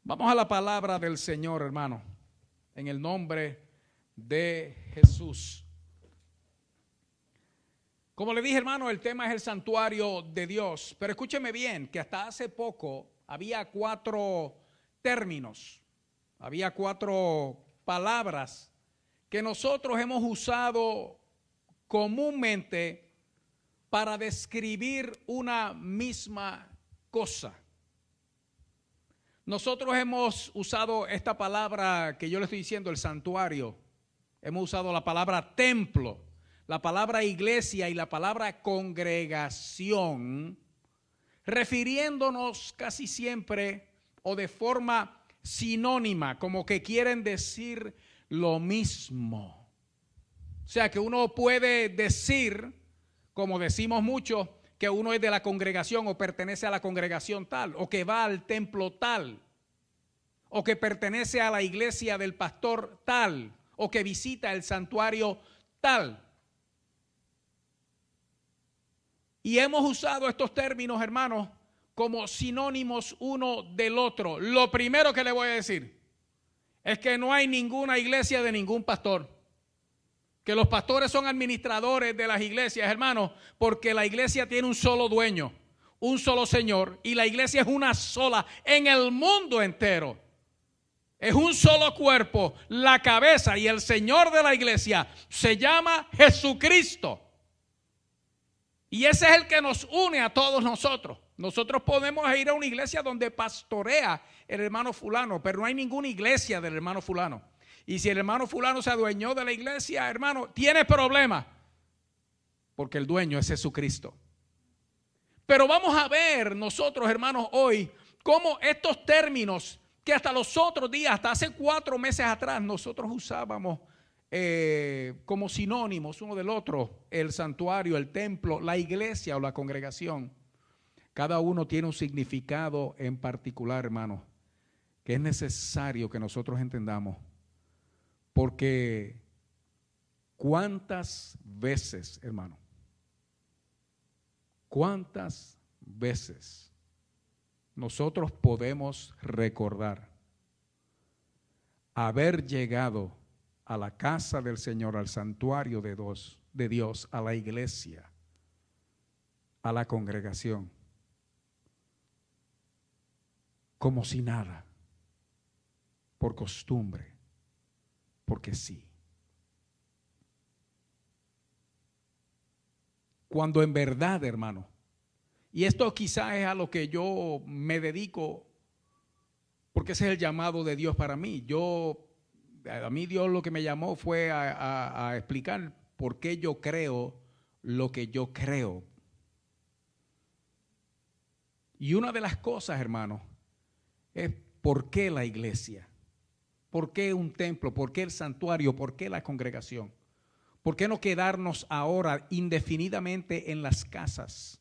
Vamos a la palabra del Señor, hermano, en el nombre de Jesús. Como le dije, hermano, el tema es el santuario de Dios, pero escúcheme bien, que hasta hace poco había 4 términos, había 4 palabras que nosotros hemos usado comúnmente para describir una misma cosa. Nosotros hemos usado esta palabra que yo le estoy diciendo, el santuario. Hemos usado la palabra templo, la palabra iglesia y la palabra congregación, refiriéndonos casi siempre o de forma sinónima, como que quieren decir lo mismo. O sea que uno puede decir, como decimos mucho, que uno es de la congregación o pertenece a la congregación tal, o que va al templo tal, o que pertenece a la iglesia del pastor tal, o que visita el santuario tal. Y hemos usado estos términos, hermanos, como sinónimos uno del otro. Lo primero que le voy a decir es que no hay ninguna iglesia de ningún pastor. Que los pastores son administradores de las iglesias, hermanos, porque la iglesia tiene un solo dueño, un solo Señor, y la iglesia es una sola en el mundo entero. Es un solo cuerpo, la cabeza, y el Señor de la iglesia se llama Jesucristo. Y ese es el que nos une a todos nosotros. Nosotros podemos ir a una iglesia donde pastorea el hermano fulano, pero no hay ninguna iglesia del hermano fulano. Y si el hermano fulano se adueñó de la iglesia, hermano, tiene problemas, porque el dueño es Jesucristo. Pero vamos a ver nosotros, hermanos, hoy, cómo estos términos que hasta los otros días, hasta hace 4 meses atrás, nosotros usábamos como sinónimos uno del otro, el santuario, el templo, la iglesia o la congregación. Cada uno tiene un significado en particular, hermano, que es necesario que nosotros entendamos. Porque ¿cuántas veces, hermano? ¿Cuántas veces nosotros podemos recordar haber llegado a la casa del Señor, al santuario de Dios, a la iglesia, a la congregación, como si nada, por costumbre? Porque sí. Cuando en verdad, hermano, y esto quizás es a lo que yo me dedico, porque ese es el llamado de Dios para mí. A mí Dios lo que me llamó fue a explicar por qué yo creo lo que yo creo. Y una de las cosas, hermano, es por qué la iglesia. ¿Por qué un templo? ¿Por qué el santuario? ¿Por qué la congregación? ¿Por qué no quedarnos ahora indefinidamente en las casas?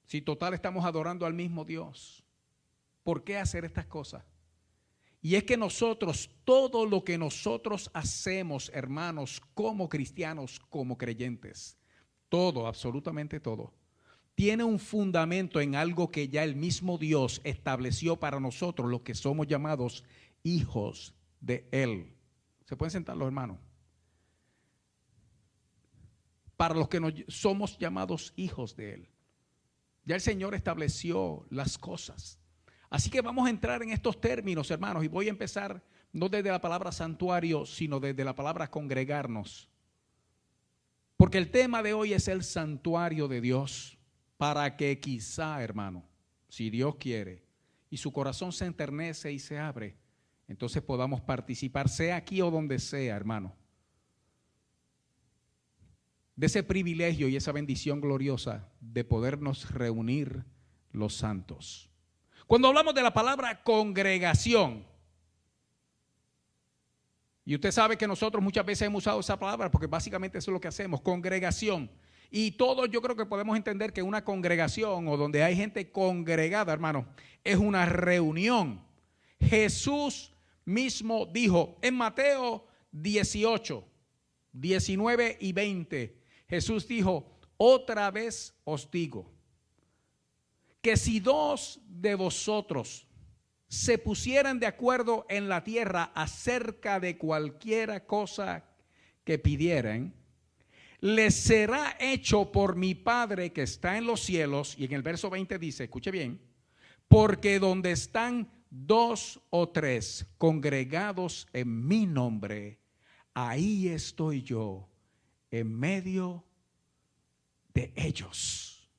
Si total estamos adorando al mismo Dios, ¿por qué hacer estas cosas? Y es que nosotros, todo lo que nosotros hacemos, hermanos, como cristianos, como creyentes, todo, absolutamente todo, tiene un fundamento en algo que ya el mismo Dios estableció para nosotros, los que somos llamados hijos de Él. ¿Se pueden sentar los hermanos? Para los que somos llamados hijos de Él. Ya el Señor estableció las cosas. Así que vamos a entrar en estos términos, hermanos, y voy a empezar no desde la palabra santuario, sino desde la palabra congregarnos. Porque el tema de hoy es el santuario de Dios. Para que quizá, hermano, si Dios quiere, y su corazón se enternece y se abre, entonces podamos participar, sea aquí o donde sea, hermano, de ese privilegio y esa bendición gloriosa de podernos reunir los santos. Cuando hablamos de la palabra congregación, y usted sabe que nosotros muchas veces hemos usado esa palabra porque básicamente eso es lo que hacemos, congregación. Y todos yo creo que podemos entender que una congregación o donde hay gente congregada, hermano, es una reunión. Jesús mismo dijo en Mateo 18, 19 y 20, Jesús dijo, otra vez os digo que si dos de vosotros se pusieran de acuerdo en la tierra acerca de cualquiera cosa que pidieran, les será hecho por mi Padre que está en los cielos. Y en el verso 20 dice, escuche bien, porque donde están dos o tres congregados en mi nombre, ahí estoy yo en medio de ellos.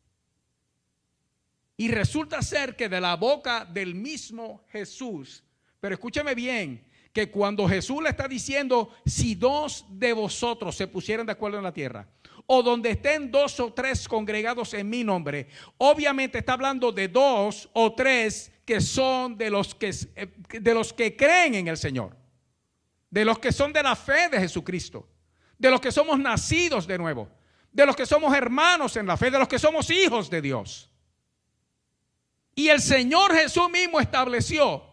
Y resulta ser que de la boca del mismo Jesús, pero escúcheme bien, que cuando Jesús le está diciendo, si dos de vosotros se pusieran de acuerdo en la tierra, o donde estén dos o tres congregados en mi nombre, obviamente está hablando de dos o tres que son de los que creen en el Señor, de los que son de la fe de Jesucristo, de los que somos nacidos de nuevo, de los que somos hermanos en la fe, de los que somos hijos de Dios. Y el Señor Jesús mismo estableció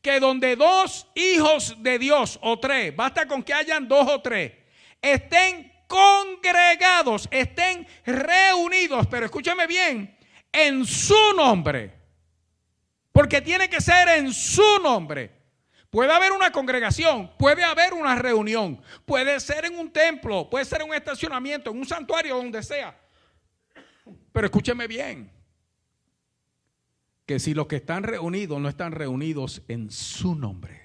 que donde dos hijos de Dios o tres, basta con que hayan dos o tres, estén congregados, estén reunidos, pero escúchame bien, en su nombre, porque tiene que ser en su nombre. Puede haber una congregación, puede haber una reunión, puede ser en un templo, puede ser en un estacionamiento, en un santuario, donde sea, pero escúcheme bien, que si los que están reunidos no están reunidos en su nombre,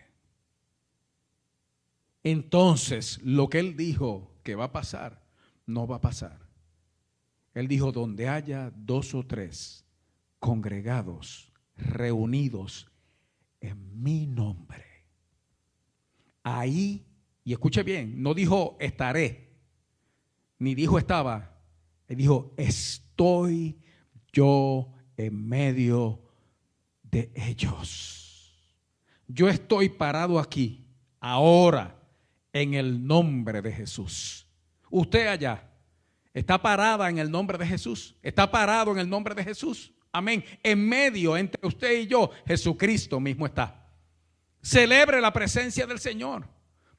entonces lo que él dijo que va a pasar, no va a pasar. Él dijo, donde haya dos o tres congregados, reunidos en mi nombre, ahí, y escuche bien, no dijo estaré, ni dijo estaba, él dijo estoy yo en medio de ellos. Yo estoy parado aquí, ahora, en el nombre de Jesús. Usted allá, está parada en el nombre de Jesús, está parado en el nombre de Jesús. Amén. En medio, entre usted y yo, Jesucristo mismo está. Celebre la presencia del Señor,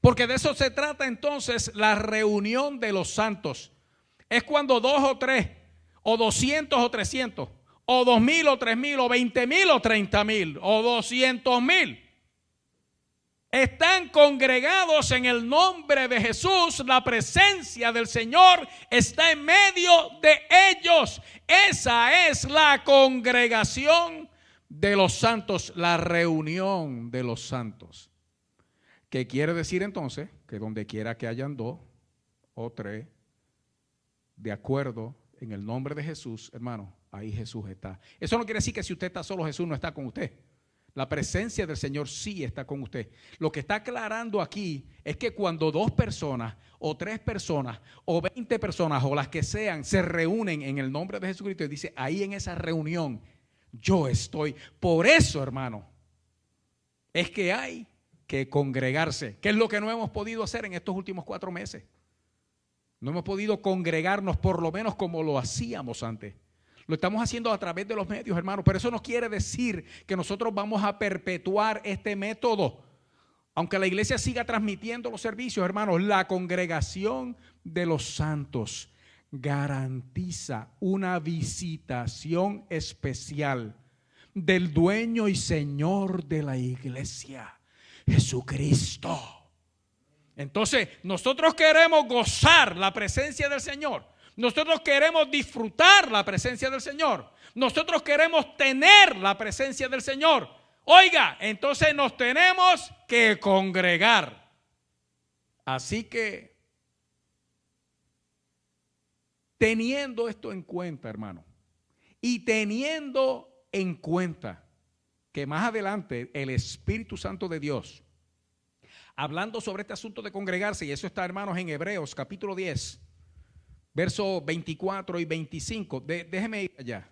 porque de eso se trata entonces la reunión de los santos. Es cuando dos o tres, o 200 o 300, o 2000 o 3000, o 20,000 o 30,000, o 200,000 están congregados en el nombre de Jesús. La presencia del Señor está en medio de ellos. Esa es la congregación de los santos, la reunión de los santos. ¿Qué quiere decir entonces? Que donde quiera que hayan dos o tres de acuerdo en el nombre de Jesús, hermano, ahí Jesús está. Eso no quiere decir que si usted está solo, Jesús no está con usted. La presencia del Señor sí está con usted. Lo que está aclarando aquí es que cuando dos personas o tres personas o 20 personas o las que sean se reúnen en el nombre de Jesucristo, y dice ahí en esa reunión yo estoy. Por eso, hermano, es que hay que congregarse, que es lo que no hemos podido hacer en estos últimos 4 meses. No hemos podido congregarnos por lo menos como lo hacíamos antes. Lo estamos haciendo a través de los medios, hermanos, pero eso no quiere decir que nosotros vamos a perpetuar este método. Aunque la iglesia siga transmitiendo los servicios, hermanos, la congregación de los santos garantiza una visitación especial del dueño y Señor de la iglesia, Jesucristo. Entonces, nosotros queremos gozar la presencia del Señor. Nosotros queremos disfrutar la presencia del Señor. Nosotros queremos tener la presencia del Señor. Oiga, entonces nos tenemos que congregar. Así que, teniendo esto en cuenta, hermano, y teniendo en cuenta que más adelante el Espíritu Santo de Dios, hablando sobre este asunto de congregarse, y eso está, hermanos, en Hebreos capítulo 10, versos 24 y 25. Déjeme ir allá.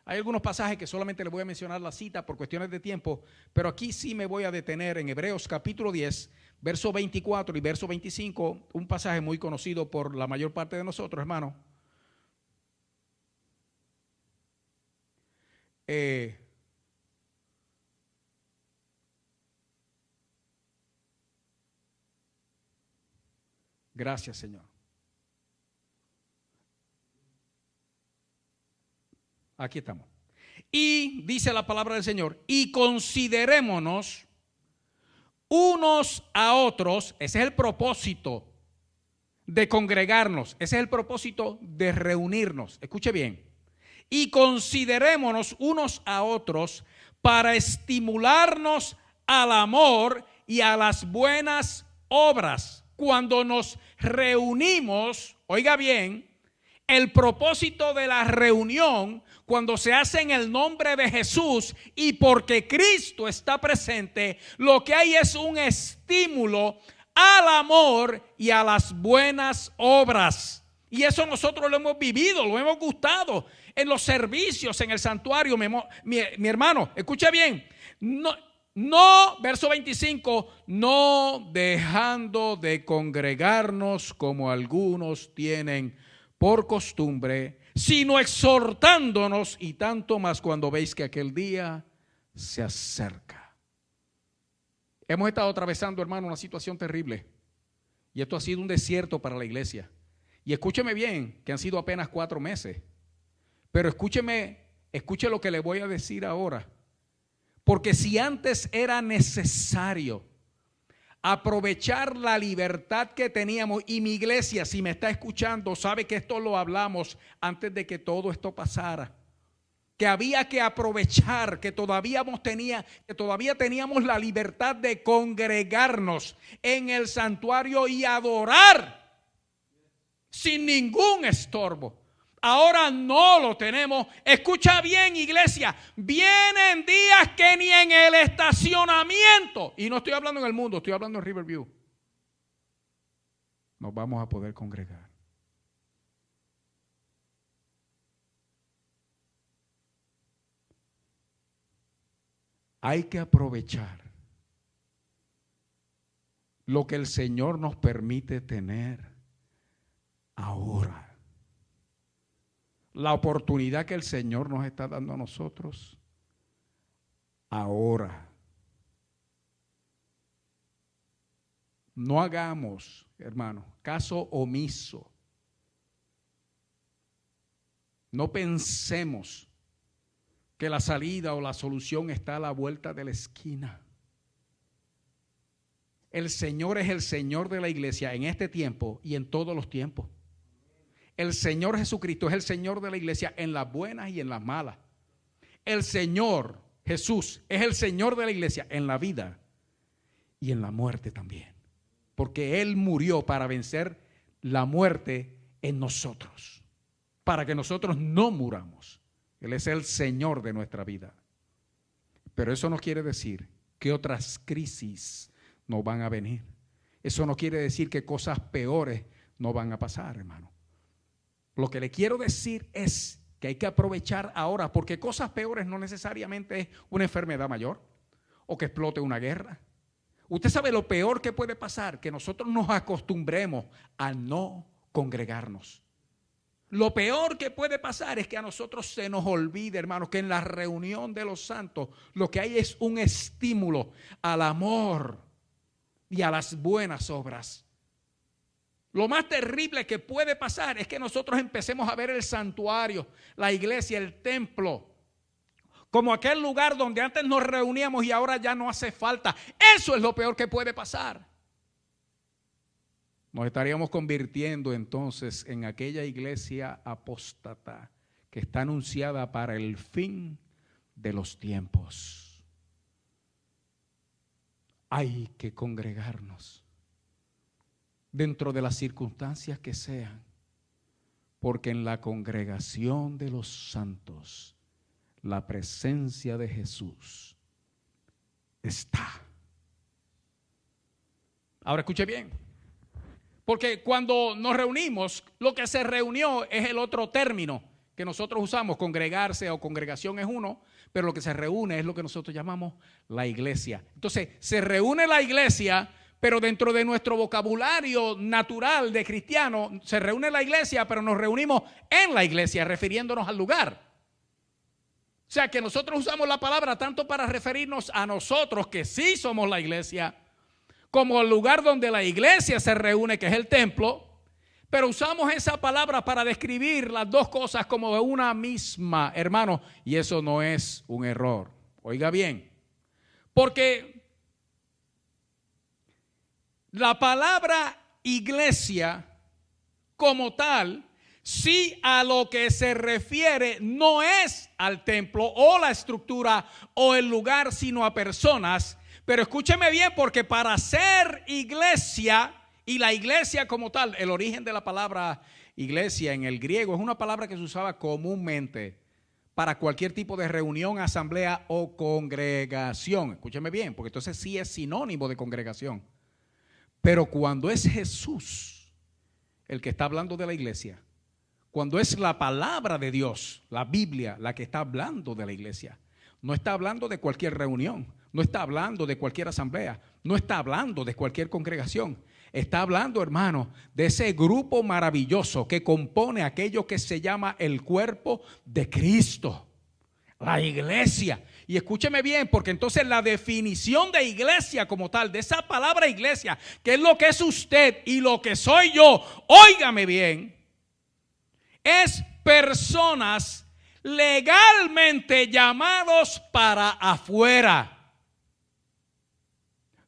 Hay algunos pasajes que solamente les voy a mencionar la cita por cuestiones de tiempo, pero aquí sí me voy a detener en Hebreos capítulo 10, verso 24 y verso 25, un pasaje muy conocido por la mayor parte de nosotros, hermano. Gracias, Señor. Aquí estamos. Y dice la palabra del Señor, y considerémonos unos a otros. Ese es el propósito de congregarnos, ese es el propósito de reunirnos. Escuche bien. Y considerémonos unos a otros para estimularnos al amor y a las buenas obras. Cuando nos reunimos, oiga bien, el propósito de la reunión, cuando se hace en el nombre de Jesús y porque Cristo está presente, lo que hay es un estímulo al amor y a las buenas obras. Y eso nosotros lo hemos vivido, lo hemos gustado en los servicios, en el santuario. Mi hermano, escuche bien. No, verso 25, no dejando de congregarnos como algunos tienen por costumbre, sino exhortándonos, y tanto más cuando veis que aquel día se acerca. Hemos estado atravesando, hermano, una situación terrible, y esto ha sido un desierto para la iglesia. Y escúcheme bien, que han sido apenas 4 meses, pero escuche lo que le voy a decir ahora. Porque si antes era necesario aprovechar la libertad que teníamos, y mi iglesia, si me está escuchando, sabe que esto lo hablamos antes de que todo esto pasara, que había que aprovechar, que todavía teníamos la libertad de congregarnos en el santuario y adorar sin ningún estorbo. Ahora no lo tenemos. Escucha bien, iglesia, vienen días que ni en el estacionamiento, y no estoy hablando en el mundo, estoy hablando en Riverview, nos vamos a poder congregar. Hay que aprovechar lo que el Señor nos permite tener ahora. La oportunidad que el Señor nos está dando a nosotros ahora. No hagamos, hermano, caso omiso. No pensemos que la salida o la solución está a la vuelta de la esquina. El Señor es el Señor de la iglesia en este tiempo y en todos los tiempos. El Señor Jesucristo es el Señor de la iglesia en las buenas y en las malas. El Señor Jesús es el Señor de la iglesia en la vida y en la muerte también. Porque Él murió para vencer la muerte en nosotros, para que nosotros no muramos. Él es el Señor de nuestra vida. Pero eso no quiere decir que otras crisis no van a venir. Eso no quiere decir que cosas peores no van a pasar, hermano. Lo que le quiero decir es que hay que aprovechar ahora, porque cosas peores no necesariamente es una enfermedad mayor o que explote una guerra. Usted sabe lo peor que puede pasar, que nosotros nos acostumbremos a no congregarnos. Lo peor que puede pasar es que a nosotros se nos olvide, hermanos, que en la reunión de los santos lo que hay es un estímulo al amor y a las buenas obras. Lo más terrible que puede pasar es que nosotros empecemos a ver el santuario, la iglesia, el templo, como aquel lugar donde antes nos reuníamos y ahora ya no hace falta. Eso es lo peor que puede pasar. Nos estaríamos convirtiendo entonces en aquella iglesia apóstata que está anunciada para el fin de los tiempos. Hay que congregarnos dentro de las circunstancias que sean, porque en la congregación de los santos la presencia de Jesús está. Ahora escuche bien, porque cuando nos reunimos, lo que se reunió es el otro término que nosotros usamos. Congregarse o congregación es uno, pero lo que se reúne es lo que nosotros llamamos la iglesia. Entonces se reúne la iglesia, pero dentro de nuestro vocabulario natural de cristiano, se reúne la iglesia, pero nos reunimos en la iglesia, refiriéndonos al lugar. O sea que nosotros usamos la palabra tanto para referirnos a nosotros, que sí somos la iglesia, como al lugar donde la iglesia se reúne, que es el templo, Pero usamos esa palabra para describir las dos cosas como de una misma, hermano, y eso no es un error. Oiga bien, porque la palabra iglesia como tal, sí a lo que se refiere no es al templo o la estructura o el lugar, sino a personas. Pero escúcheme bien, porque para ser iglesia, y la iglesia como tal, el origen de la palabra iglesia en el griego es una palabra que se usaba comúnmente para cualquier tipo de reunión, asamblea o congregación. Escúcheme bien, porque entonces sí es sinónimo de congregación. Pero cuando es Jesús el que está hablando de la iglesia, cuando es la palabra de Dios, la Biblia, la que está hablando de la iglesia, no está hablando de cualquier reunión, no está hablando de cualquier asamblea, no está hablando de cualquier congregación. Está hablando, hermano, de ese grupo maravilloso que compone aquello que se llama el cuerpo de Cristo, la iglesia. Y escúcheme bien, porque entonces la definición de iglesia como tal, de esa palabra iglesia, que es lo que es usted y lo que soy yo, óigame bien, es personas legalmente llamados para afuera.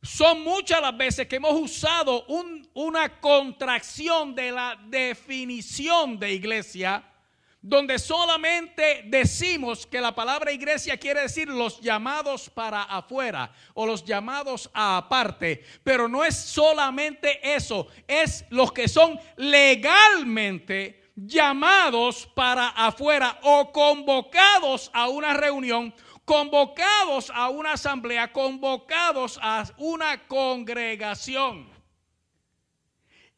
Son muchas las veces que hemos usado una contracción de la definición de iglesia, donde solamente decimos que la palabra iglesia quiere decir los llamados para afuera o los llamados a aparte, pero no es solamente eso, es los que son legalmente llamados para afuera o convocados a una reunión, convocados a una asamblea, convocados a una congregación.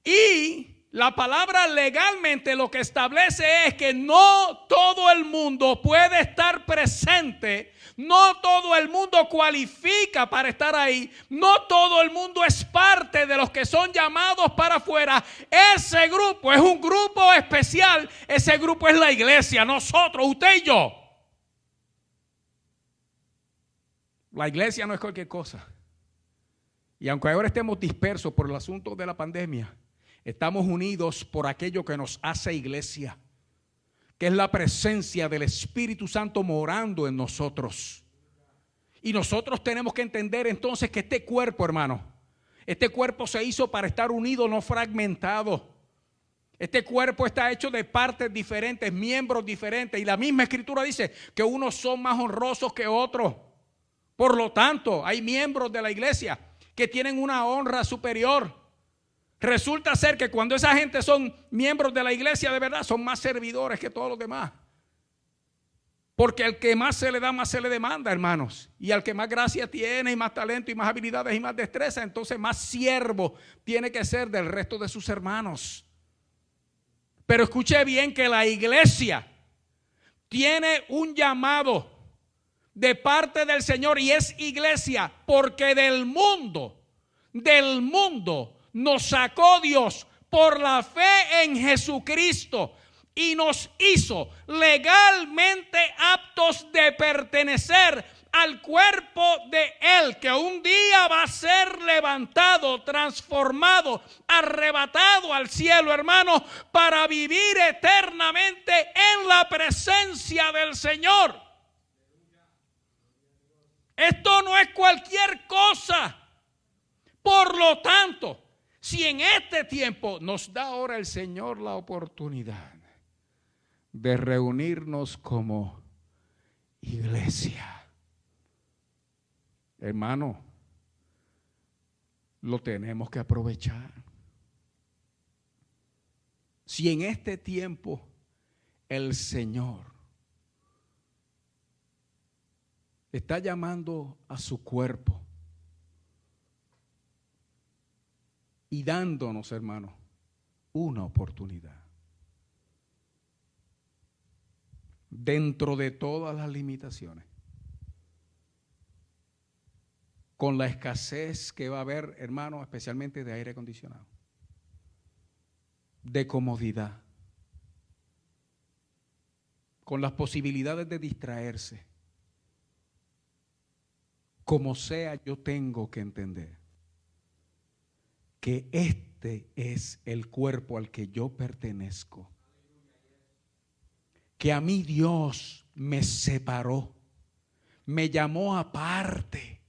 Y la palabra legalmente lo que establece es que no todo el mundo puede estar presente, no todo el mundo cualifica para estar ahí, no todo el mundo es parte de los que son llamados para afuera. Ese grupo es un grupo especial, ese grupo es la iglesia, nosotros, usted y yo. La iglesia no es cualquier cosa. Y aunque ahora estemos dispersos por el asunto de la pandemia, estamos unidos por aquello que nos hace iglesia, que es la presencia del Espíritu Santo morando en nosotros. Y nosotros tenemos que entender entonces que este cuerpo, hermano, este cuerpo se hizo para estar unido, no fragmentado. Este cuerpo está hecho de partes diferentes, miembros diferentes. Y la misma Escritura dice que unos son más honrosos que otros. Por lo tanto, hay miembros de la iglesia que tienen una honra superior. Resulta ser que cuando esa gente son miembros de la iglesia de verdad, son más servidores que todos los demás. Porque al que más se le da, más se le demanda, hermanos. Y al que más gracia tiene, y más talento, y más habilidades, y más destreza, entonces más siervo tiene que ser del resto de sus hermanos. Pero escuche bien que la iglesia tiene un llamado de parte del Señor y es iglesia porque del mundo nos sacó Dios por la fe en Jesucristo y nos hizo legalmente aptos de pertenecer al cuerpo de Él, que un día va a ser levantado, transformado, arrebatado al cielo, hermano, para vivir eternamente en la presencia del Señor. Esto no es cualquier cosa. Por lo tanto, si en este tiempo nos da ahora el Señor la oportunidad de reunirnos como iglesia, hermano, lo tenemos que aprovechar. Si en este tiempo el Señor está llamando a su cuerpo y dándonos, hermano, una oportunidad. Dentro de todas las limitaciones, con la escasez que va a haber, hermano, especialmente de aire acondicionado, de comodidad, con las posibilidades de distraerse, como sea, yo tengo que entender que este es el cuerpo al que yo pertenezco. Que a mí Dios me separó, me llamó aparte,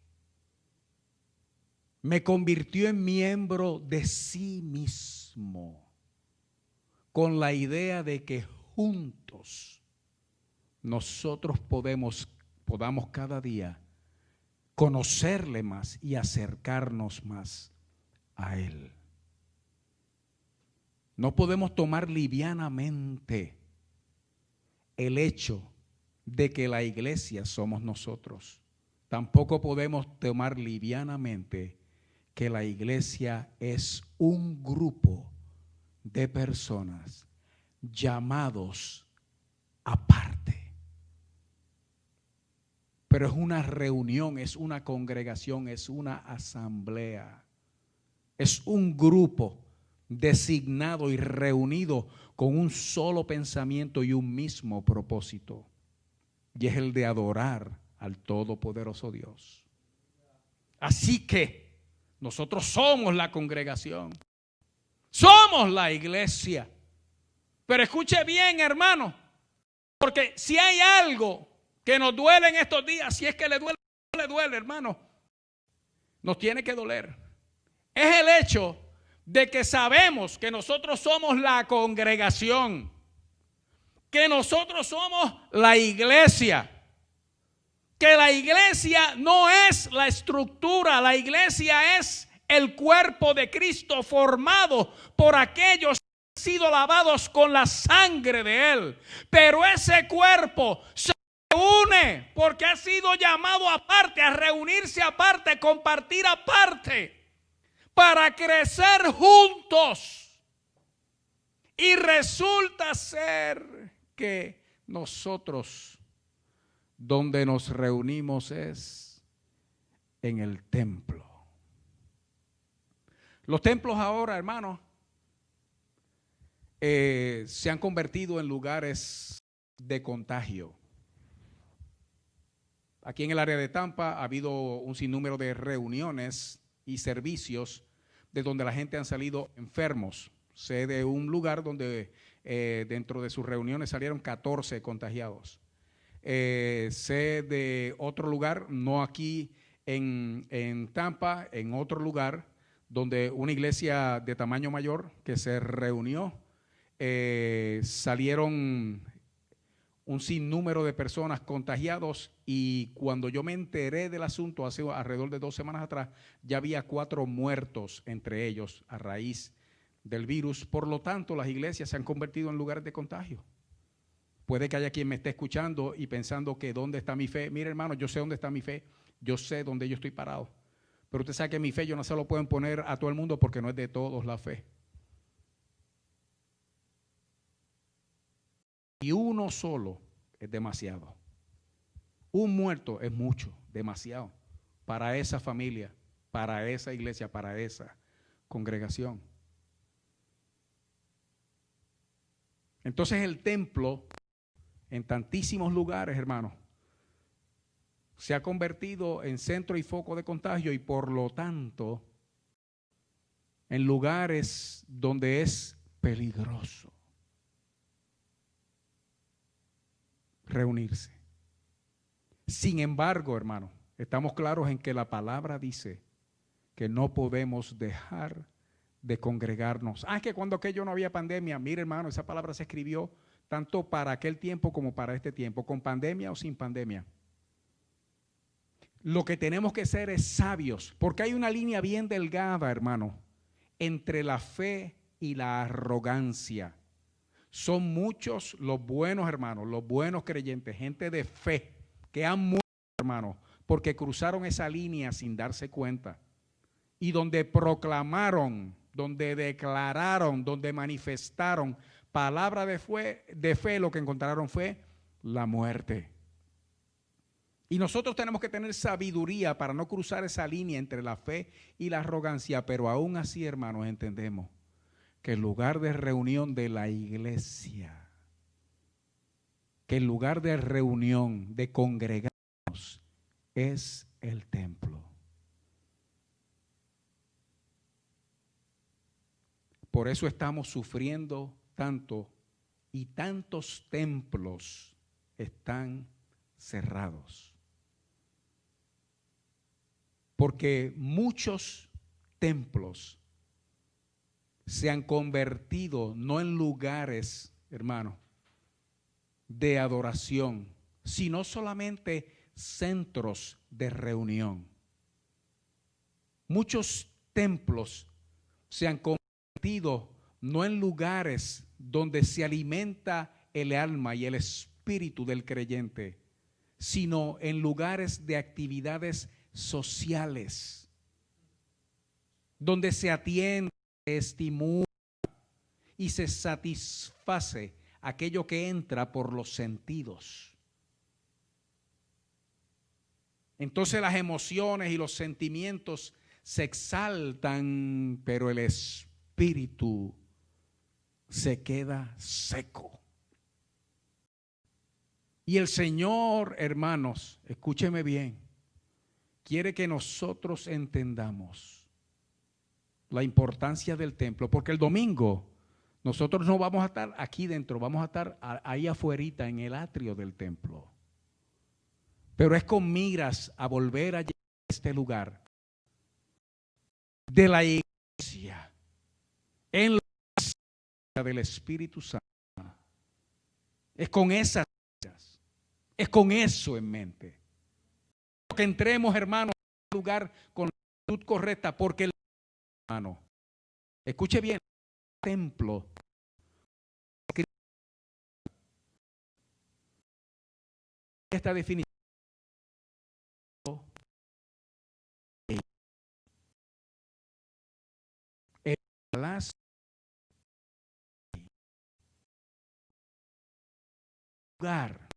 me convirtió en miembro de sí mismo, con la idea de que juntos nosotros podamos cada día conocerle más y acercarnos más a Él. No podemos tomar livianamente el hecho de que la iglesia somos nosotros. Tampoco podemos tomar livianamente que la iglesia es un grupo de personas llamados aparte. Pero es una reunión, es una congregación, es una asamblea. Es un grupo designado y reunido con un solo pensamiento y un mismo propósito. Y es el de adorar al Todopoderoso Dios. Así que nosotros somos la congregación. Somos la iglesia. Pero escuche bien, hermano, porque si hay algo que nos duele en estos días, si es que le duele, no le duele, hermano, nos tiene que doler. Es el hecho de que sabemos que nosotros somos la congregación, que nosotros somos la iglesia, que la iglesia no es la estructura, la iglesia es el cuerpo de Cristo formado por aquellos que han sido lavados con la sangre de Él. Pero ese cuerpo se une porque ha sido llamado aparte, a reunirse aparte, compartir aparte, para crecer juntos. Y resulta ser que nosotros, donde nos reunimos es en el templo. Los templos ahora, hermanos, se han convertido en lugares de contagio. Aquí en el área de Tampa ha habido un sinnúmero de reuniones y servicios de donde la gente han salido enfermos. Sé de un lugar donde dentro de sus reuniones salieron 14 contagiados. Sé de otro lugar, no aquí en Tampa, en otro lugar, donde una iglesia de tamaño mayor que se reunió, salieron un sinnúmero de personas contagiados, y cuando yo me enteré del asunto hace alrededor de 2 semanas atrás, ya había 4 muertos entre ellos a raíz del virus. Por lo tanto, las iglesias se han convertido en lugares de contagio. Puede que haya quien me esté escuchando y pensando que ¿dónde está mi fe? Mire, hermano, yo sé dónde está mi fe, yo sé dónde yo estoy parado. Pero usted sabe que mi fe yo no se lo puedo poner a todo el mundo porque no es de todos la fe. Y uno solo es demasiado. Un muerto es mucho, demasiado, para esa familia, para esa iglesia, para esa congregación. Entonces el templo, en tantísimos lugares, hermanos, se ha convertido en centro y foco de contagio, y por lo tanto, en lugares donde es peligroso reunirse. Sin embargo, hermano, estamos claros en que la palabra dice que no podemos dejar de congregarnos. Es que cuando aquello no había pandemia, mire, hermano, esa palabra se escribió tanto para aquel tiempo como para este tiempo, con pandemia o sin pandemia. Lo que tenemos que ser es sabios, porque hay una línea bien delgada, hermano, entre la fe y la arrogancia. Son muchos los buenos hermanos, los buenos creyentes, gente de fe, que han muerto, hermano, porque cruzaron esa línea sin darse cuenta. Y donde proclamaron, donde declararon, donde manifestaron palabra de fe, lo que encontraron fue la muerte. Y nosotros tenemos que tener sabiduría para no cruzar esa línea entre la fe y la arrogancia, pero aún así, hermanos, entendemos que el lugar de reunión de la iglesia, que el lugar de reunión, de congregarnos, es el templo. Por eso estamos sufriendo tanto y tantos templos están cerrados. Porque muchos templos se han convertido no en lugares, hermano, de adoración, sino solamente centros de reunión. Muchos templos se han convertido no en lugares donde se alimenta el alma y el espíritu del creyente, sino en lugares de actividades sociales, donde se atiende, se estimula y se satisface aquello que entra por los sentidos. Entonces las emociones y los sentimientos se exaltan, pero el espíritu se queda seco. Y el Señor, hermanos, escúcheme bien, quiere que nosotros entendamos la importancia del templo, porque el domingo nosotros no vamos a estar aquí dentro, vamos a estar ahí afuerita en el atrio del templo. Pero es con miras a volver a este lugar de la iglesia, en la presencia del Espíritu Santo. Es con esas miras, es con eso en mente. Que entremos, hermanos, a un lugar con la actitud correcta, porque el hermano, escuche bien, el templo esta definición el palacio lugar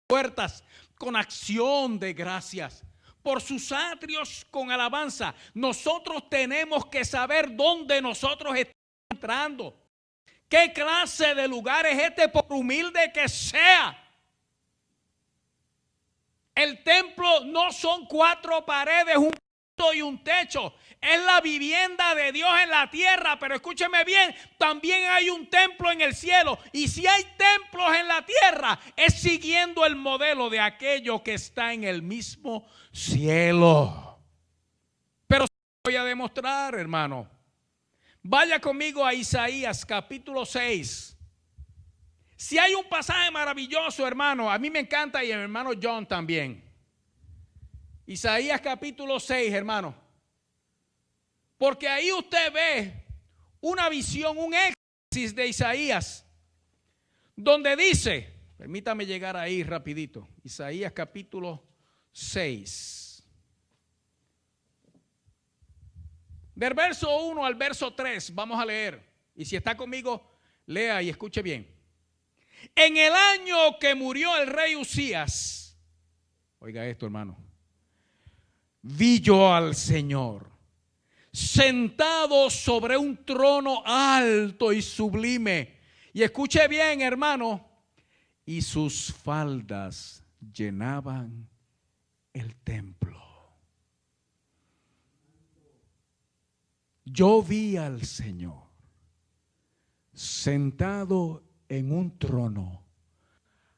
puertas con acción de gracias, por sus atrios con alabanza. Nosotros tenemos que saber dónde nosotros estamos entrando. ¿Qué clase de lugar es este, por humilde que sea? El templo no son 4 paredes, un piso y un techo. Es la vivienda de Dios en la tierra, pero escúcheme bien, también hay un templo en el cielo. Y si hay templos en la tierra, es siguiendo el modelo de aquello que está en el mismo cielo. Pero voy a demostrar, hermano. Vaya conmigo a Isaías capítulo 6. Si hay un pasaje maravilloso, hermano, a mí me encanta y el hermano John también. Isaías capítulo 6, hermano. Porque ahí usted ve una visión, un éxtasis de Isaías, donde dice, permítame llegar ahí rapidito, Isaías capítulo 6. Del verso 1 al verso 3, vamos a leer. Y si está conmigo, lea y escuche bien. En el año que murió el rey Usías, oiga esto, hermano, vi yo al Señor sentado sobre un trono alto y sublime. Y escuche bien, hermano, y sus faldas llenaban el templo. Yo vi al Señor sentado en un trono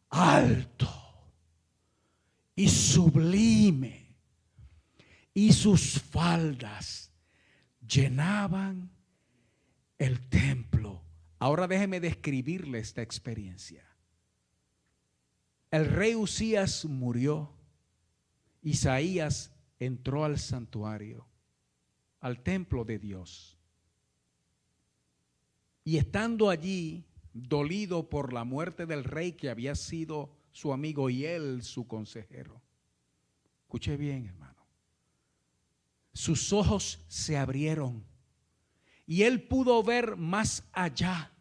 alto y sublime, y sus faldas llenaban el templo. Ahora déjeme describirle esta experiencia. El rey Usías murió. Isaías entró al santuario, al templo de Dios. Y estando allí, dolido por la muerte del rey que había sido su amigo y él su consejero. Escuche bien, hermano. Sus ojos se abrieron y él pudo ver más allá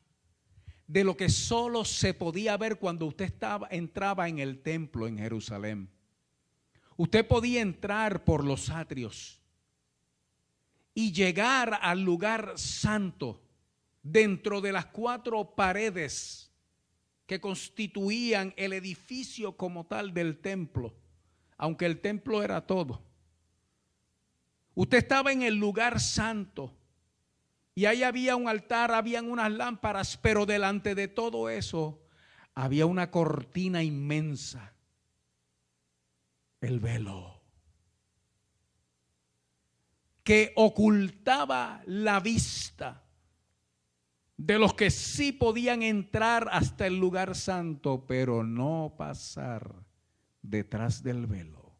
de lo que solo se podía ver cuando usted entraba en el templo en Jerusalén. Usted podía entrar por los atrios y llegar al lugar santo dentro de las 4 paredes que constituían el edificio como tal del templo, aunque el templo era todo. Usted estaba en el lugar santo y ahí había un altar, habían unas lámparas, pero delante de todo eso había una cortina inmensa, el velo, que ocultaba la vista de los que sí podían entrar hasta el lugar santo, pero no pasar detrás del velo.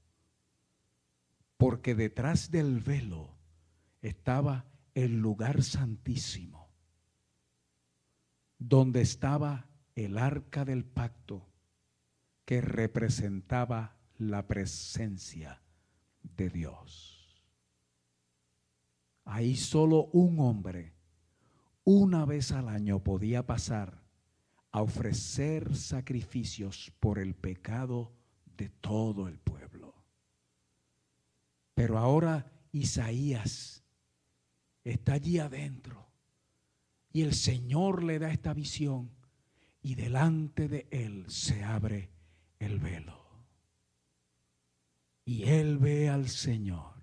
Porque detrás del velo estaba el lugar santísimo, donde estaba el arca del pacto, que representaba la presencia de Dios. Ahí solo un hombre, una vez al año, podía pasar a ofrecer sacrificios por el pecado de todo el pueblo. Pero ahora Isaías está allí adentro y el Señor le da esta visión y delante de él se abre el velo. Y él ve al Señor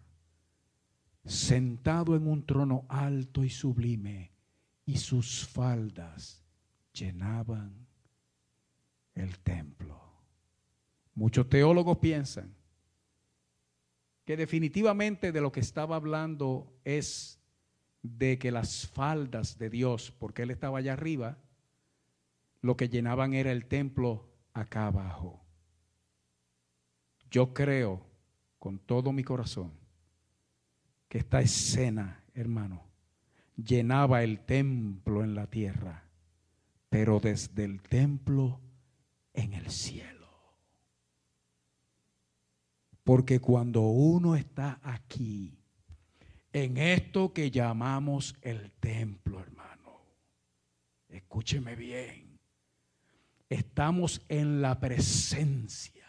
sentado en un trono alto y sublime, y sus faldas llenaban el templo. Muchos teólogos piensan que definitivamente de lo que estaba hablando es de que las faldas de Dios, porque Él estaba allá arriba, lo que llenaban era el templo acá abajo. Yo creo con todo mi corazón que esta escena, hermano, llenaba el templo en la tierra, pero desde el templo en el cielo. Porque cuando uno está aquí, en esto que llamamos el templo, hermano, escúcheme bien, estamos en la presencia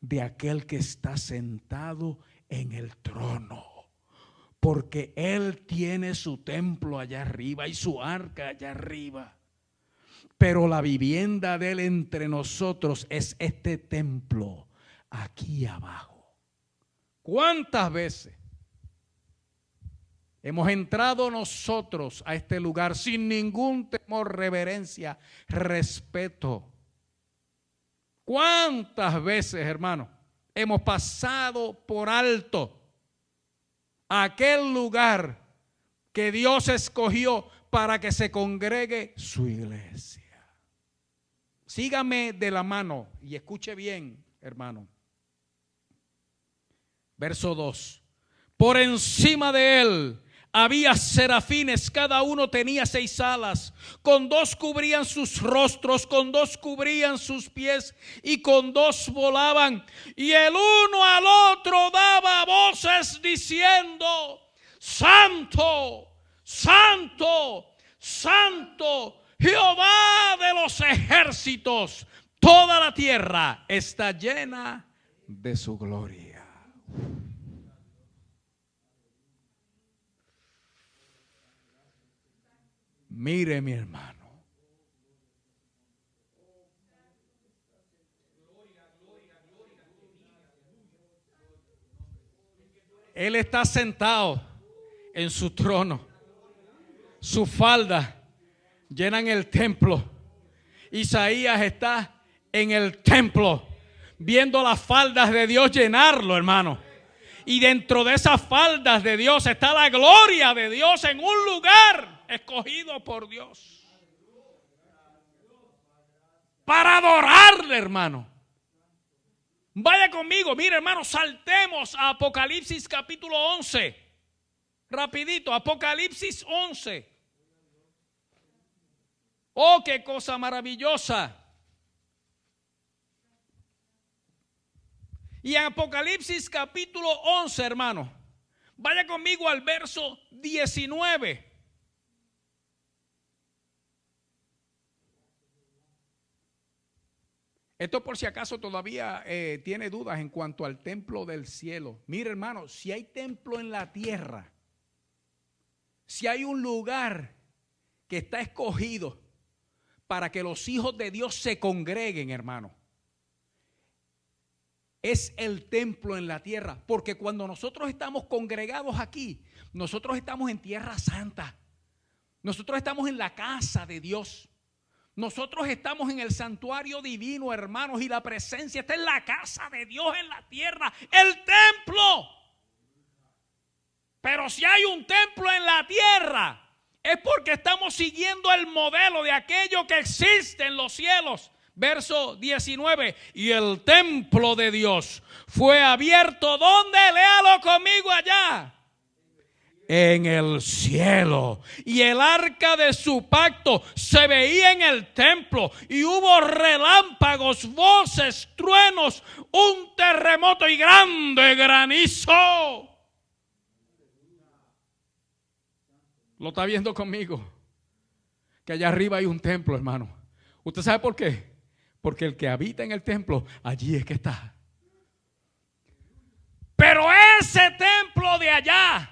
de aquel que está sentado en el trono. Porque Él tiene su templo allá arriba y su arca allá arriba. Pero la vivienda de Él entre nosotros es este templo aquí abajo. ¿Cuántas veces hemos entrado nosotros a este lugar sin ningún temor, reverencia, respeto? ¿Cuántas veces, hermano, hemos pasado por alto aquel lugar que Dios escogió para que se congregue su iglesia? Sígame de la mano y escuche bien, hermano. Verso 2. Por encima de él había serafines, cada uno tenía 6 alas, con 2 cubrían sus rostros, con 2 cubrían sus pies y con 2 volaban. Y el uno al otro daba voces diciendo: Santo, Santo, Santo, Jehová de los ejércitos, toda la tierra está llena de su gloria. Mire, mi hermano. Él está sentado en su trono. Sus faldas llenan el templo. Isaías está en el templo viendo las faldas de Dios llenarlo, hermano. Y dentro de esas faldas de Dios está la gloria de Dios en un lugar escogido por Dios para adorarle, hermano. Vaya conmigo, mire, hermano, saltemos a Apocalipsis capítulo 11. Rapidito, Apocalipsis 11. Oh, qué cosa maravillosa. Y en Apocalipsis capítulo 11, hermano, vaya conmigo al verso 19. Esto por si acaso todavía tiene dudas en cuanto al templo del cielo. Mire, hermano, si hay templo en la tierra, si hay un lugar que está escogido para que los hijos de Dios se congreguen, hermano, es el templo en la tierra. Porque cuando nosotros estamos congregados aquí, nosotros estamos en tierra santa. Nosotros estamos en la casa de Dios. Nosotros estamos en el santuario divino, hermanos, y la presencia está en la casa de Dios en la tierra, el templo. Pero si hay un templo en la tierra, es porque estamos siguiendo el modelo de aquello que existe en los cielos. Verso 19, y el templo de Dios fue abierto, ¿dónde? Léalo conmigo allá. En el cielo, y el arca de su pacto se veía en el templo, y hubo relámpagos, voces, truenos, un terremoto y grande granizo. ¿Lo está viendo conmigo? Que allá arriba hay un templo, hermano. ¿Usted sabe por qué? Porque el que habita en el templo, allí es que está. Pero ese templo de allá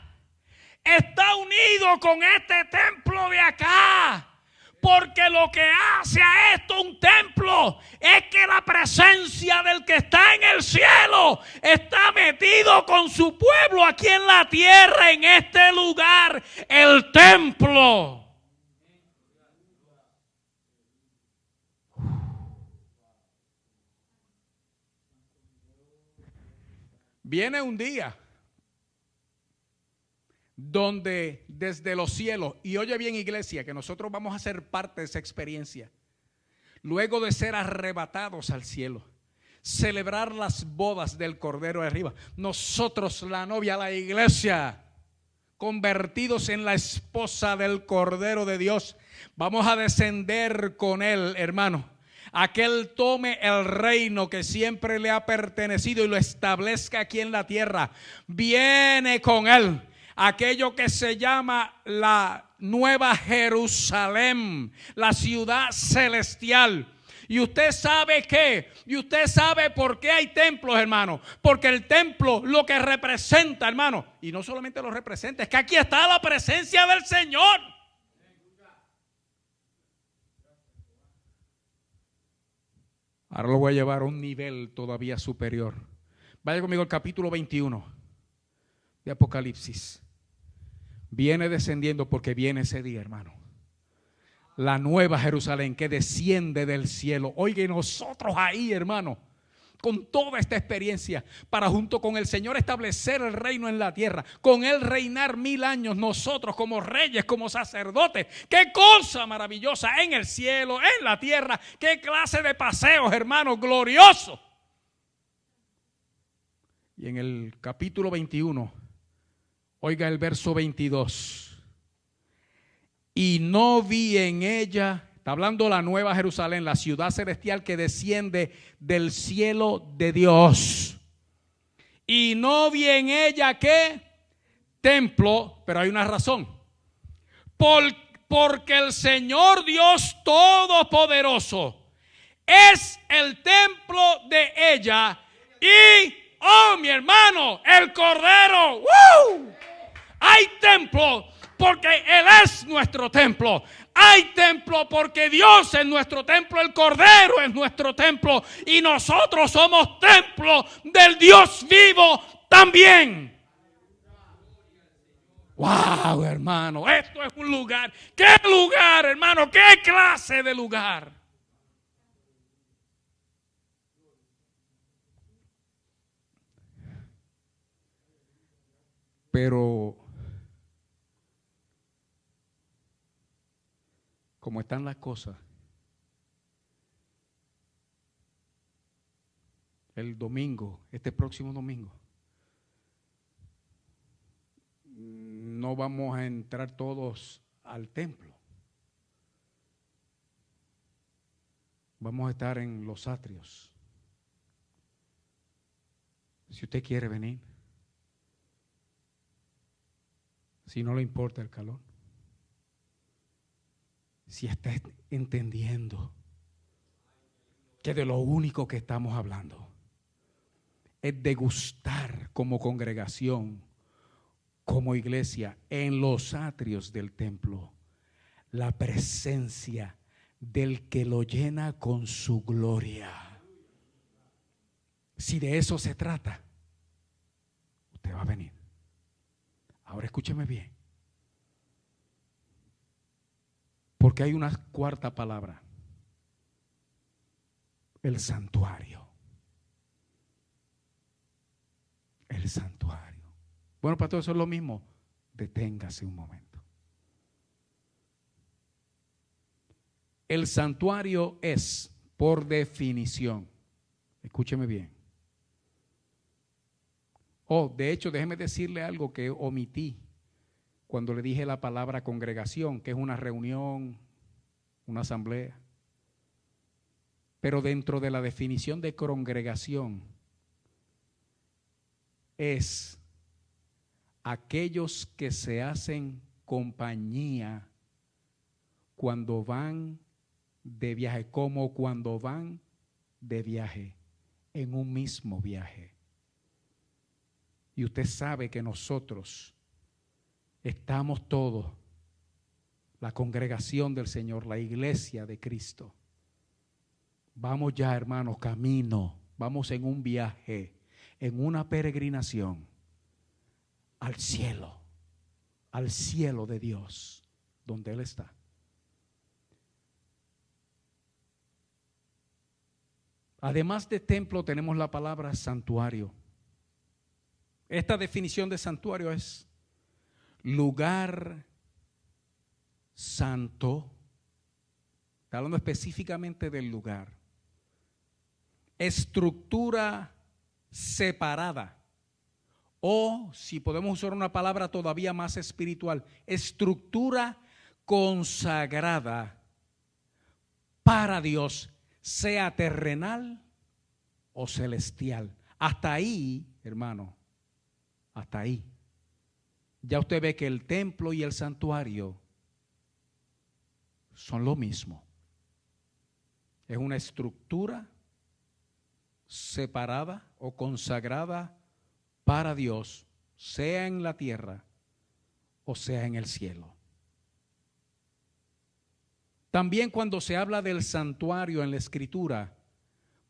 está unido con este templo de acá. Porque lo que hace a esto un templo es que la presencia del que está en el cielo está metido con su pueblo aquí en la tierra, en este lugar, el templo. Viene un día donde desde los cielos, y oye bien, iglesia, que nosotros vamos a ser parte de esa experiencia, luego de ser arrebatados al cielo, celebrar las bodas del Cordero de arriba, nosotros, la novia, la iglesia, convertidos en la esposa del Cordero de Dios, vamos a descender con él, hermano, a que él tome el reino que siempre le ha pertenecido y lo establezca aquí en la tierra. Viene con él aquello que se llama la Nueva Jerusalén, la ciudad celestial. Y usted sabe qué, y usted sabe por qué hay templos, hermano. Porque el templo lo que representa, hermano, y no solamente lo representa, es que aquí está la presencia del Señor. Ahora lo voy a llevar a un nivel todavía superior. Vaya conmigo al capítulo 21 de Apocalipsis. Viene descendiendo porque viene ese día, hermano. La nueva Jerusalén que desciende del cielo. Oiga, y nosotros ahí, hermano, con toda esta experiencia, para junto con el Señor establecer el reino en la tierra, con Él reinar 1000 años, nosotros como reyes, como sacerdotes. Qué cosa maravillosa en el cielo, en la tierra. Qué clase de paseos, hermano, glorioso. Y en el capítulo 21, oiga el verso 22. Y no vi en ella, está hablando la nueva Jerusalén, la ciudad celestial que desciende del cielo de Dios. Y no vi en ella ¿qué? Templo, pero hay una razón. Porque el Señor Dios Todopoderoso es el templo de ella y, oh mi hermano, el Cordero. ¡Woo! Hay templo, porque Él es nuestro templo. Hay templo porque Dios es nuestro templo, el Cordero es nuestro templo y nosotros somos templo del Dios vivo también. Wow, hermano, esto es un lugar. ¿Qué lugar, hermano? ¿Qué clase de lugar? Pero como están las cosas, el domingo, este próximo domingo, no vamos a entrar todos al templo. Vamos a estar en los atrios. Si usted quiere venir, si no le importa el calor, si está entendiendo que de lo único que estamos hablando es degustar como congregación, como iglesia, en los atrios del templo, la presencia del que lo llena con su gloria. Si de eso se trata, usted va a venir. Ahora escúcheme bien, porque hay una cuarta palabra: el santuario. El santuario. Bueno, para todo eso es lo mismo. Deténgase un momento. El santuario es, por definición, escúcheme bien. De hecho, déjeme decirle algo que omití cuando le dije la palabra congregación, que es una reunión, una asamblea. Pero dentro de la definición de congregación es aquellos que se hacen compañía cuando van de viaje, como cuando van de viaje, en un mismo viaje. Y usted sabe que nosotros estamos todos, la congregación del Señor, la iglesia de Cristo. Vamos ya, hermanos, camino, vamos en un viaje, en una peregrinación al cielo de Dios, donde Él está. Además de templo tenemos la palabra santuario. Esta definición de santuario es lugar santo. Está hablando específicamente del lugar. Estructura separada. O, si podemos usar una palabra todavía más espiritual, estructura consagrada para Dios, sea terrenal o celestial. Hasta ahí, hermano, hasta ahí. Ya usted ve que el templo y el santuario son lo mismo. Es una estructura separada o consagrada para Dios, sea en la tierra o sea en el cielo. También cuando se habla del santuario en la Escritura,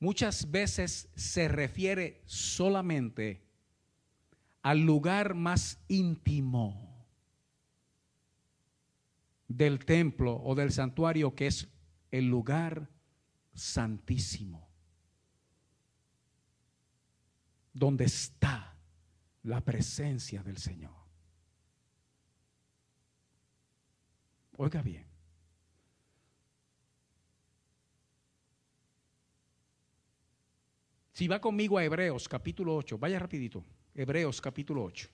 muchas veces se refiere solamente al lugar más íntimo del templo o del santuario, que es el lugar santísimo, donde está la presencia del Señor. Oiga bien. Si va conmigo a Hebreos capítulo 8, vaya rapidito. Hebreos capítulo 8.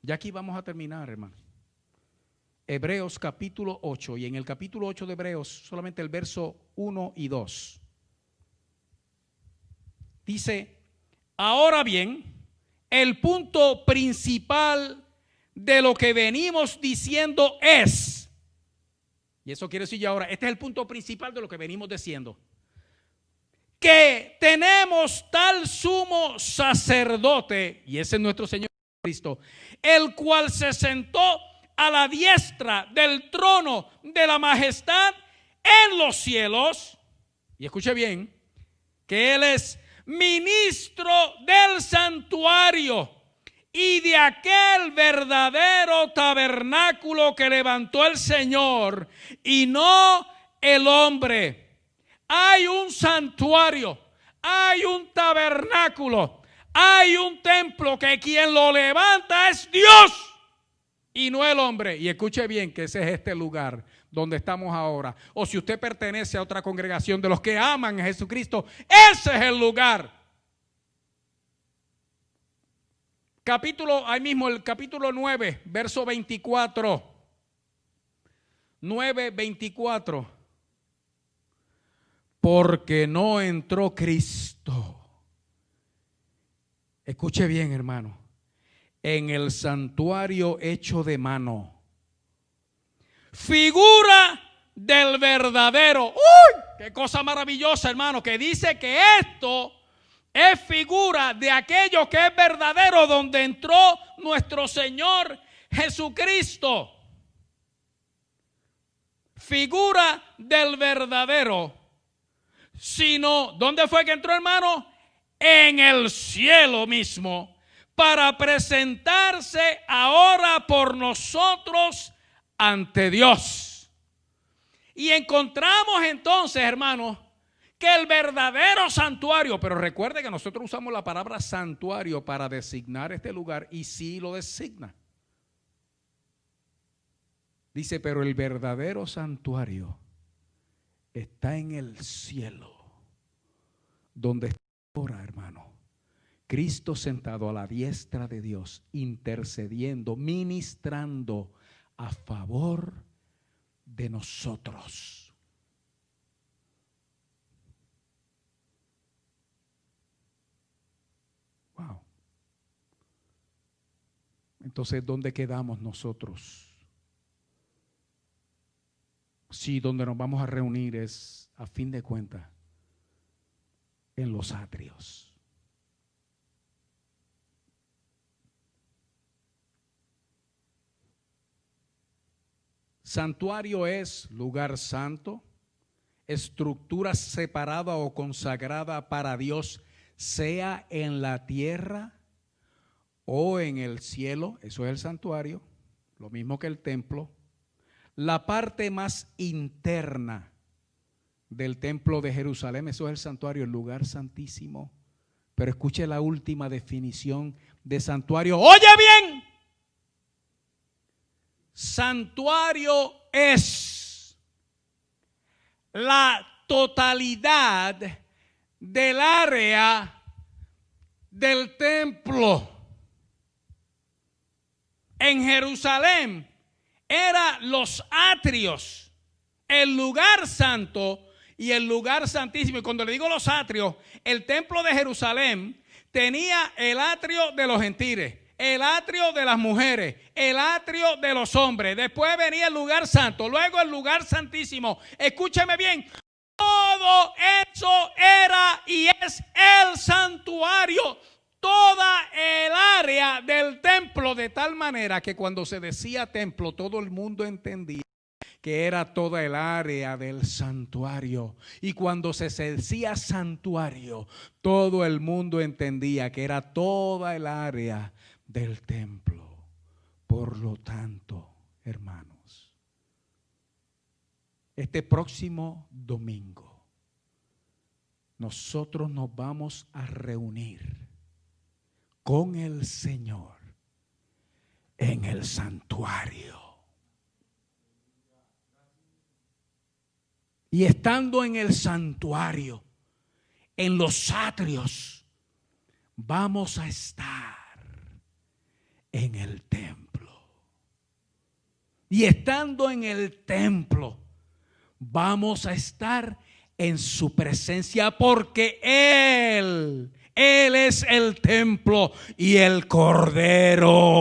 Ya aquí vamos a terminar, hermano. Hebreos capítulo 8, y en el capítulo 8 de Hebreos, solamente el verso 1 y 2. Dice, ahora bien, el punto principal de lo que venimos diciendo es, y eso quiere decir ya ahora, este es el punto principal de lo que venimos diciendo, que tenemos tal sumo sacerdote, y ese es nuestro Señor Cristo, el cual se sentó a la diestra del trono de la majestad en los cielos, y escuche bien, que Él es ministro del santuario y de aquel verdadero tabernáculo que levantó el Señor y no el hombre. Hay un santuario, hay un tabernáculo, hay un templo que quien lo levanta es Dios y no el hombre. Y escuche bien que ese es este lugar donde estamos ahora. O si usted pertenece a otra congregación de los que aman a Jesucristo, ese es el lugar. Ahí mismo el capítulo 9, verso 24. 9:24. Porque no entró Cristo. Escuche bien, hermano. En el santuario hecho de mano, figura del verdadero. ¡Uy! ¡Qué cosa maravillosa, hermano! Que dice que esto es figura de aquello que es verdadero, donde entró nuestro Señor Jesucristo. Figura del verdadero. Sino, ¿dónde fue que entró, hermano? En el cielo mismo, para presentarse ahora por nosotros ante Dios. Y encontramos entonces, hermanos, que el verdadero santuario, pero recuerde que nosotros usamos la palabra santuario para designar este lugar, y sí lo designa. Dice, pero el verdadero santuario está en el cielo, donde está ahora, hermano, Cristo sentado a la diestra de Dios, intercediendo, ministrando a favor de nosotros. Wow. Entonces, ¿dónde quedamos nosotros? Si donde nos vamos a reunir es, a fin de cuentas, en los atrios. Santuario es lugar santo, estructura separada o consagrada para Dios, sea en la tierra o en el cielo. Eso es el santuario, lo mismo que el templo. La parte más interna del templo de Jerusalén, eso es el santuario, el lugar santísimo. Pero escuche la última definición de santuario. ¡Oye bien! Santuario es la totalidad del área del templo. En Jerusalén eran los atrios, el lugar santo y el lugar santísimo. Y cuando le digo los atrios, el templo de Jerusalén tenía el atrio de los gentiles, el atrio de las mujeres, el atrio de los hombres. Después venía el lugar santo, luego el lugar santísimo. Escúcheme bien, todo eso era y es el santuario. Toda el área del templo, de tal manera que cuando se decía templo, todo el mundo entendía que era toda el área del santuario. Y cuando se decía santuario, todo el mundo entendía que era toda el área del templo. Por lo tanto, hermanos, este próximo domingo, nosotros nos vamos a reunir con el Señor en el santuario. Y estando en el santuario, en los atrios, vamos a estar en el templo. Y estando en el templo, vamos a estar en su presencia, porque Él es el templo y el Cordero.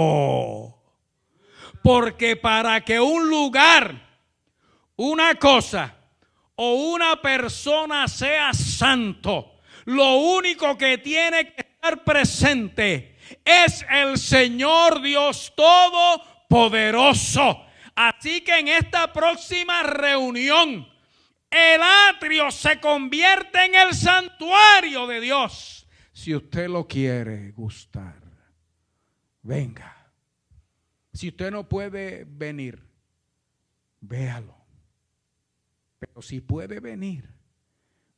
Porque para que un lugar, una cosa o una persona sea santo, lo único que tiene que estar presente es el Señor Dios Todopoderoso. Así que en esta próxima reunión, el atrio se convierte en el santuario de Dios. Si usted lo quiere gustar, venga. Si usted no puede venir, véalo. Pero si puede venir,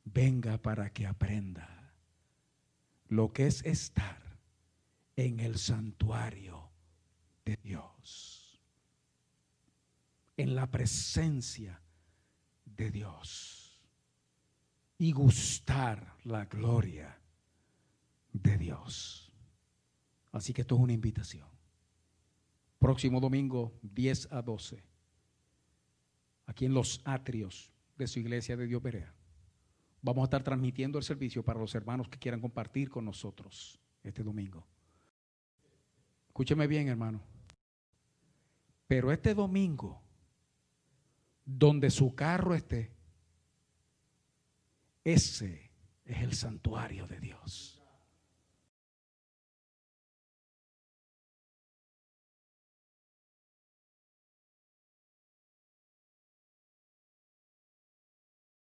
venga para que aprenda lo que es estar en el santuario de Dios, en la presencia de Dios, y gustar la gloria de Dios. Así que esto es una invitación. Próximo domingo 10 a 12, aquí en los atrios de su iglesia de Dios Berea, vamos a estar transmitiendo el servicio para los hermanos que quieran compartir con nosotros este domingo. Escúcheme bien, hermano. Pero este domingo, donde su carro esté, ese es el santuario de Dios.